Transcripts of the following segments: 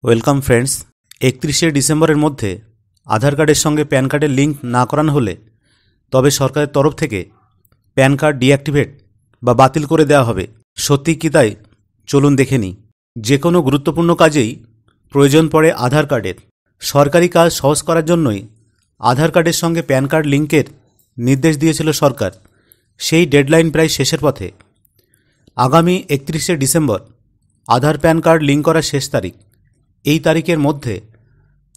Welcome friends. 31শে ডিসেম্বরের মধ্যে আধার কার্ডের সঙ্গে প্যান কার্ডের লিঙ্ক না করানো হলে তবে সরকারের তরফ থেকে প্যান কার্ড ডিঅ্যাক্টিভেট বা বাতিল করে দেওয়া হবে। সত্যি কি তাই? চলুন দেখে নিই। যে কোনো গুরুত্বপূর্ণ কাজেই প্রয়োজন পড়ে আধার কার্ডের। সরকারি কাজ সহজ করার জন্যই আধার কার্ডের সঙ্গে প্যান কার্ড লিঙ্কের নির্দেশ দিয়েছিল সরকার। সেই ডেডলাইন প্রায় শেষের পথে। আগামী 31শে ডিসেম্বর আধার প্যান কার্ড লিঙ্ক করার শেষ তারিখ। এই তারিখের মধ্যে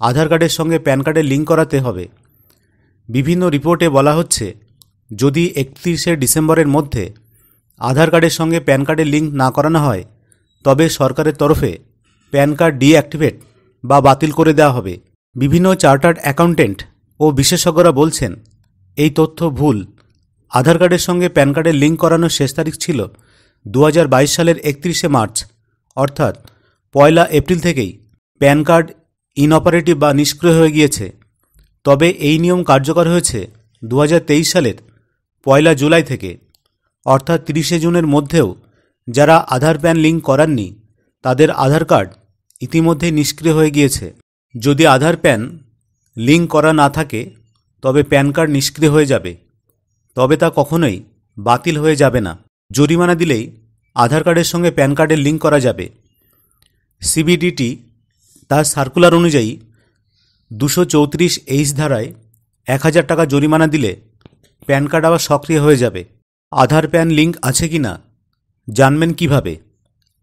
আধার কার্ডের সঙ্গে প্যান কার্ডের লিঙ্ক করাতে হবে। বিভিন্ন রিপোর্টে বলা হচ্ছে, যদি 31শে ডিসেম্বরের মধ্যে আধার কার্ডের সঙ্গে প্যান কার্ডের লিঙ্ক না করানো হয় তবে সরকারের তরফে প্যান কার্ড ডিঅ্যাক্টিভেট বা বাতিল করে দেওয়া হবে। বিভিন্ন চার্টার্ড অ্যাকাউন্টেন্ট ও বিশেষজ্ঞরা বলছেন এই তথ্য ভুল। আধার কার্ডের সঙ্গে প্যান কার্ডের লিঙ্ক করানোর শেষ তারিখ ছিল 2022 সালের 31শে মার্চ, অর্থাৎ 1 এপ্রিল থেকেই প্যান কার্ড ইনঅপারেটিভ বা নিষ্ক্রিয় হয়ে গিয়েছে। তবে এই নিয়ম কার্যকর হয়েছে 2023 সালের 1 জুলাই থেকে, অর্থাৎ 30শে জুনের মধ্যেও যারা আধার প্যান লিঙ্ক করাননি তাদের আধার কার্ড ইতিমধ্যেই নিষ্ক্রিয় হয়ে গিয়েছে। যদি আধার প্যান লিঙ্ক করা না থাকে তবে প্যান কার্ড নিষ্ক্রিয় হয়ে যাবে, তবে তা কখনোই বাতিল হয়ে যাবে না। জরিমানা দিলেই আধার কার্ডের সঙ্গে প্যান কার্ডের লিঙ্ক করা যাবে। সিবিডিটি তার সার্কুলার অনুযায়ী 234H ধারায় 1000 টাকা জরিমানা দিলে প্যান কার্ড আবার সক্রিয় হয়ে যাবে। আধার প্যান লিঙ্ক আছে কি না জানবেন কিভাবে?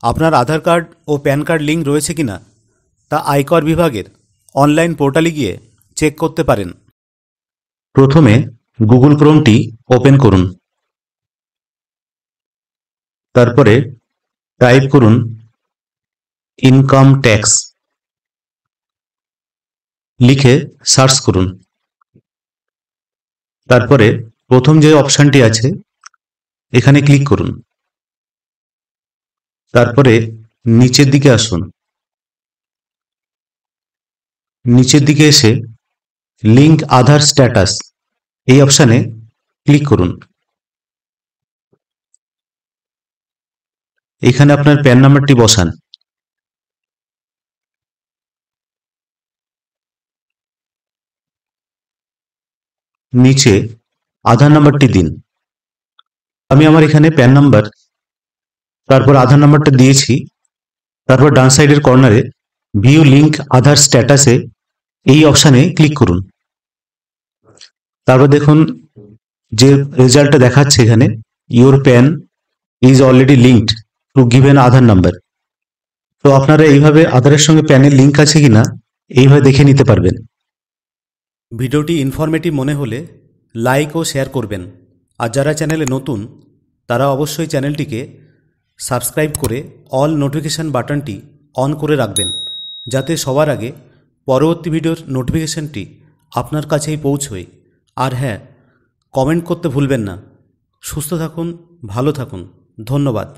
আপনার আধার কার্ড ও প্যান কার্ড লিঙ্ক রয়েছে কিনা তা আয়কর বিভাগের অনলাইন পোর্টালে গিয়ে চেক করতে পারেন। প্রথমে গুগল ক্রোমটি ওপেন করুন। তারপরে টাইপ করুন ইনকাম ট্যাক্স, লিখে সার্চ করুন। তারপরে প্রথম যে অপশনটি আছে এখানে ক্লিক করুন। তারপরে নিচের দিকে আসুন। নিচের দিকে এসে লিঙ্ক আধার স্ট্যাটাস এই অপশানে ক্লিক করুন। এখানে আপনার প্যান নাম্বারটি বসান। নিচে আধার নাম্বারটি দিন। আমি আমার এখানে প্যান নাম্বার তারপর আধার নাম্বারটা দিয়েছি। তারপর ডান সাইডের কর্নারে ভিউ লিঙ্ক আধার স্ট্যাটাসে এই অপশানে ক্লিক করুন। তারপর দেখুন যে রেজাল্টটা দেখাচ্ছে এখানে, your pen is already linked to given Aadhaar number. তো আপনারা এইভাবে আধারের সঙ্গে প্যানের লিঙ্ক আছে কিনা এইভাবে দেখে নিতে পারবেন। ভিডিওটি ইনফরমেটিভ মনে হলে লাইক ও শেয়ার করবেন। আর যারা চ্যানেলে নতুন তারা অবশ্যই চ্যানেলটিকে সাবস্ক্রাইব করে অল নোটিফিকেশান বাটনটি অন করে রাখবেন, যাতে সবার আগে পরবর্তী ভিডিওর নোটিফিকেশানটি আপনার কাছেই পৌঁছয়। আর হ্যাঁ, কমেন্ট করতে ভুলবেন না। সুস্থ থাকুন, ভালো থাকুন। ধন্যবাদ।